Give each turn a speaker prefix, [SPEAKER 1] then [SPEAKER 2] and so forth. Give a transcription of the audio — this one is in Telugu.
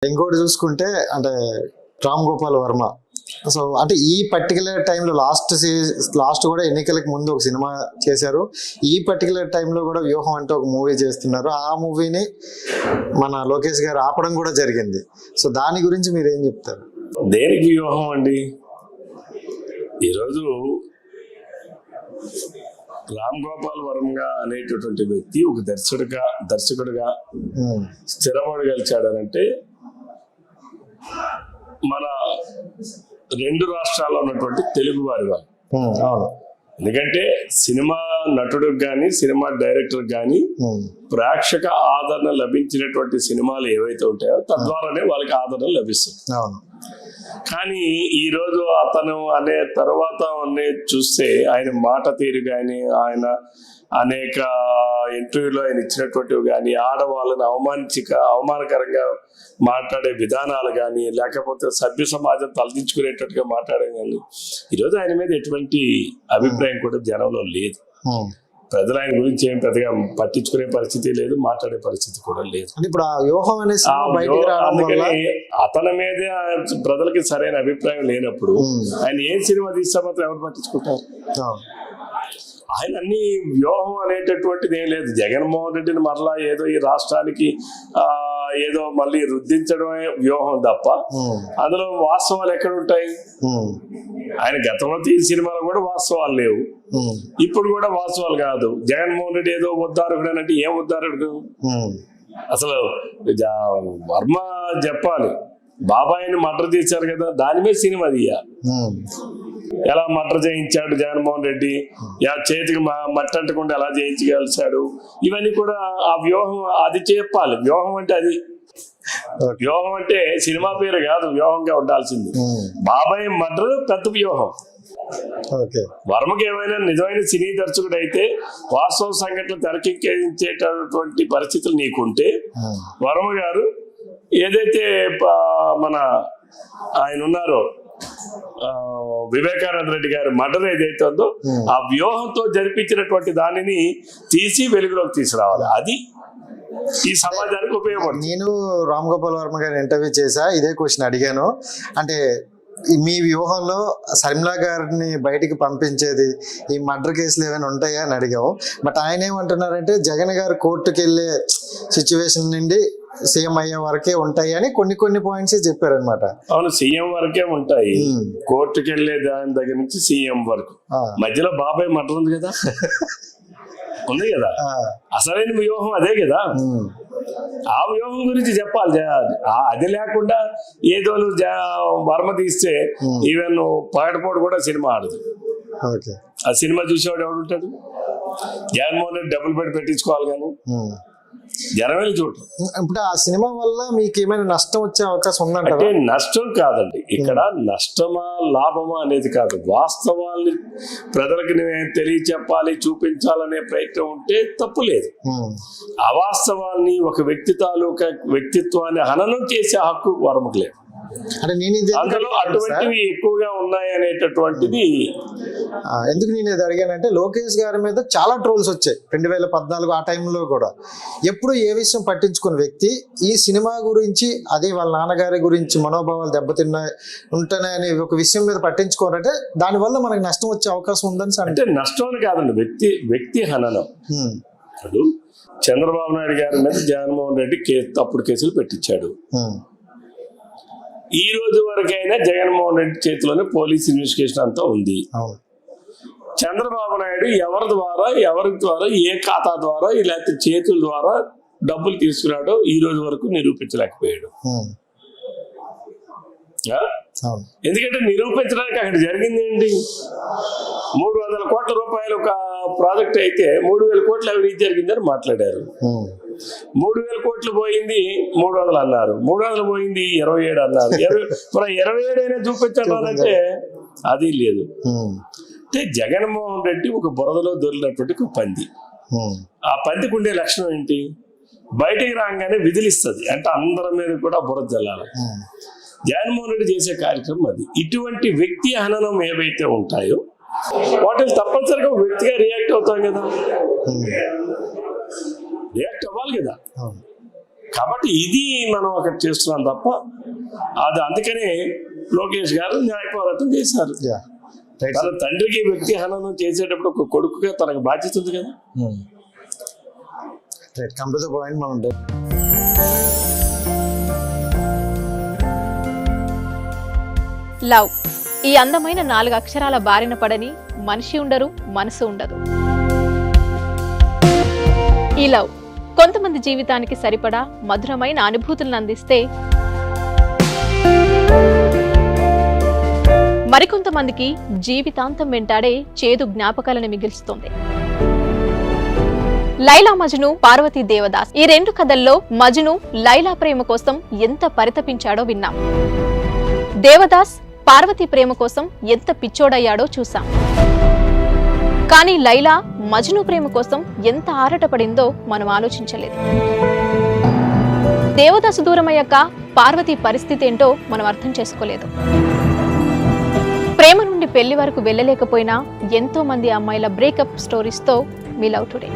[SPEAKER 1] ఇంకోటి చూసుకుంటే అంటే రామ్ గోపాల్ వర్మ. సో అంటే ఈ పర్టికులర్ టైంలో లాస్ట్ కూడా ఎన్నికలకు ముందు ఒక సినిమా చేశారు. ఈ పర్టికులర్ టైంలో కూడా వ్యూహం అంటే ఒక మూవీ చేస్తున్నారు. ఆ మూవీని మన లోకేష్ గారు ఆపడం కూడా జరిగింది. సో దాని గురించి మీరు ఏం చెప్తారు?
[SPEAKER 2] దేనికి వ్యూహం అండి? ఈరోజు రామ్ గోపాల్ వర్మ అనేటటువంటి వ్యక్తి ఒక దర్శకుడిగా స్థిరపడగలిచాడనంటే మన రెండు రాష్ట్రాల్లో ఉన్నటువంటి తెలుగు వారి వాళ్ళు. ఎందుకంటే సినిమా నటుడికి కానీ సినిమా డైరెక్టర్ కానీ ప్రేక్షక ఆదరణ లభించినటువంటి సినిమాలు ఏవైతే ఉంటాయో తద్వారానే వాళ్ళకి ఆదరణ లభిస్తుంది. కానీ ఈరోజు అతను అనే తర్వాత చూస్తే ఆయన మాట తీరు కానీ ఆయన అనేక ఇంటర్వ్యూలో ఆయన ఇచ్చినటువంటివి కానీ ఆడవాళ్ళని అవమానకరంగా మాట్లాడే విధానాలు కానీ లేకపోతే సభ్య సమాజం తలదించుకునేటట్టుగా మాట్లాడే కానీ ఈరోజు ఆయన మీద ఎటువంటి అభిప్రాయం కూడా జనంలో లేదు. ప్రజలు ఆయన గురించి ఏం పెద్దగా పట్టించుకునే పరిస్థితి లేదు, మాట్లాడే పరిస్థితి కూడా లేదు. అందుకని అతని మీద ప్రజలకి సరైన అభిప్రాయం లేనప్పుడు ఆయన ఏం సినిమా తీస్తే మాత్రం ఎవరు పట్టించుకుంటారు? ఆయన అన్ని వ్యూహం అనేటటువంటిది ఏం లేదు. జగన్మోహన్ రెడ్డిని మరలా ఏదో ఈ రాష్ట్రానికి ఏదో మళ్ళీ రుద్దించడమే వ్యూహం తప్ప అందులో వాస్తవాలు ఎక్కడ ఉంటాయి? ఆయన గతంలో తీసిన సినిమాలో కూడా వాస్తవాలు లేవు, ఇప్పుడు కూడా వాస్తవాలు కాదు. జగన్మోహన్ రెడ్డి ఏదో ఉద్దారకుడు అంటే ఏం ఉద్దారకుడు? అసలు వర్మ చెప్పాలి, బాబాయిని మర్డర్ చేశారు కదా, దాని మీద సినిమా తీయాలి. ఎలా మర్డర్ చేయించాడు జగన్మోహన్ రెడ్డి, చేతికి మట్టి అంటకుండా ఎలా చేయించగలిచాడు, ఇవన్నీ కూడా ఆ వ్యూహం అది చెప్పాలి. వ్యూహం అంటే అది, వ్యూహం అంటే సినిమా పేరు కాదు, వ్యూహంగా ఉండాల్సింది. బాబాయ్ మర్డర్ పెద్ద వ్యూహం. వర్మకి ఏమైనా నిజమైన సినీ దర్శకుడు అయితే వాస్తవ సంఘటనలు తెరకెక్కించేటటువంటి పరిస్థితులు నీకుంటే వర్మ గారు ఏదైతే మన ఆయన ఉన్నారో వివేకానంద రెడ్డి గారి మర్డర్ ఏదైతే ఉందో ఆ వ్యూహంతో జరిపించినటువంటి దానిని తీసి వెలుగులోకి తీసుకురావాలి. అది ఈ సమాజానికి ఉపయోగపడుతుంది.
[SPEAKER 1] నేను రామ్ గోపాల్ వర్మ గారిని ఇంటర్వ్యూ చేశా, ఇదే క్వశ్చన్ అడిగాను. అంటే మీ వ్యూహంలో శర్మిలా గారిని బయటికి పంపించేది ఈ మర్డర్ కేసులు ఏమైనా ఉంటాయా అని అడిగాము. బట్ ఆయన ఏమంటున్నారంటే జగన్ గారు కోర్టుకు వెళ్ళే సిచ్యువేషన్ నుండి సీఎం అయ్యే వరకే ఉంటాయి అని కొన్ని పాయింట్స్ చెప్పారనమాట.
[SPEAKER 2] అవును, సీఎం వరకే ఉంటాయి. కోర్టుకు వెళ్ళే దాని దగ్గర నుంచి సీఎం వరకు, మధ్యలో బాబాయ్ మర్డర్ ఉంది కదా ఉంది కదా, అసలైన వ్యూహం అదే కదా. ఆ వ్యూహం గురించి చెప్పాలి. అది లేకుండా ఏదో వర్మ తీస్తే ఈవెన్ పగటిపూట కూడా సినిమా ఆడదు. ఆ సినిమా చూసేవాడు ఎవడుంటాడు? జగన్మోహన్ రెడ్డి డబ్బులు పెట్టి పెట్టించుకోవాలి కానీ జనమే చూడటం.
[SPEAKER 1] ఇప్పుడు ఆ సినిమా వల్ల మీకు ఏమైనా నష్టం వచ్చే అవకాశం ఉందంటే?
[SPEAKER 2] అంటే నష్టం కాదండి, ఇక్కడ నష్టమా లాభమా అనేది కాదు, వాస్తవాల్ని ప్రజలకి తెలియచెప్పాలి, చూపించాలనే ప్రయత్నం ఉంటే తప్పు లేదు. అవాస్తవాల్ని ఒక వ్యక్తి తాలూకా వ్యక్తిత్వాన్ని హననం చేసే హక్కు వర్మకు లేదు. అందులో అటువంటివి ఎక్కువగా ఉన్నాయి అనేటటువంటిది.
[SPEAKER 1] ఎందుకు నేను ఇది అడిగానంటే లోకేష్ గారి మీద చాలా ట్రోల్స్ వచ్చాయి 2014 ఆ టైంలో కూడా. ఎప్పుడు ఏ విషయం పట్టించుకున్న వ్యక్తి ఈ సినిమా గురించి, అదే వాళ్ళ నాన్నగారి గురించి మనోభావాలు ఉంటున్నాయని ఒక విషయం మీద పట్టించుకోరంటే దానివల్ల మనకు నష్టం వచ్చే అవకాశం ఉందని.
[SPEAKER 2] అంటే నష్టం కాదండి, వ్యక్తి హననం. ఇప్పుడు చంద్రబాబు నాయుడు గారి మీద జగన్మోహన్ రెడ్డి తప్పుడు కేసులు పెట్టించాడు. ఈ రోజు వరకైనా జగన్మోహన్ రెడ్డి చేతిలోనే పోలీస్ ఇన్వెస్టిగేషన్ అంతా ఉంది. చంద్రబాబు నాయుడు ఎవరి ద్వారా ఏ ఖాతా ద్వారా లేకపోతే చేతుల ద్వారా డబ్బులు తీసుకురాడో ఈ రోజు వరకు నిరూపించలేకపోయాడు. ఎందుకంటే నిరూపించడానికి అక్కడ జరిగింది ఏంటి? 300 కోట్ల రూపాయలు ఒక ప్రాజెక్ట్ అయితే 3000 కోట్లు అవినీతి జరిగిందని మాట్లాడారు. 3000 కోట్లు పోయింది 300 అన్నారు, 300 పోయింది 27 అన్నారు. 27 అయినా చూపించాలంటే అది లేదు. అంటే జగన్మోహన్ రెడ్డి ఒక బురదలో దొరికినటువంటి ఒక పంది. ఆ పందికి ఉండే లక్షణం ఏంటి? బయటికి రాగానే విధులిస్తుంది, అంటే అందరి మీద కూడా బురద జల్లాలి. జగన్మోహన్ రెడ్డి చేసే కార్యక్రమం అది. ఇటువంటి వ్యక్తి హననం ఏవైతే ఉంటాయో వాటిని తప్పనిసరిగా వ్యక్తిగా రియాక్ట్ అవుతాం కదా, రియాక్ట్ అవ్వాలి కదా. కాబట్టి ఇది మనం ఒకటి చేస్తున్నాం తప్ప అది అందుకనే లోకేష్ గారు న్యాయ పోరాటం చేశారు.
[SPEAKER 1] Yeah. Right.
[SPEAKER 2] తన తండ్రికి వ్యక్తి హననం చేసేటప్పుడు ఒక కొడుకుగా తనకు బాధ్యత ఉంది కదా.
[SPEAKER 1] Right. Come to the point, మనం
[SPEAKER 3] లవ్ ఈ అందమైన 4 అక్షరాల బారిన పడని మనిషి ఉండరు, మనసు ఉండదు. ఈ లవ్ కొంతమంది జీవితానికి సరిపడా మధురమైన అనుభూతులను అందిస్తే, మరికొంతమందికి జీవితాంతం వెంటాడే చేదు జ్ఞాపకాలను మిగిల్స్తుంది. లైలా మజ్ను, పార్వతీ దేవదాస్ ఈ 2 కథల్లో మజ్ను లైలా ప్రేమ కోసం ఎంత పరితపించాడో విన్నాం. దేవదాస్ పార్వతి ప్రేమ కోసం ఎంత పిచ్చోడయ్యాడో చూసాం. కానీ లైలా మజ్ను ప్రేమ కోసం ఎంత ఆరాటపడిందో మనం ఆలోచించలేదు. దేవదాసు దూరమయ్యాక పార్వతి పరిస్థితి ఏంటో మనం అర్థం చేసుకోలేదు. ప్రేమ నుండి పెళ్లి వరకు వెళ్ళలేకపోయినా ఎంతో మంది అమ్మాయిల బ్రేకప్ స్టోరీస్తో మీ లవ్ టుడే.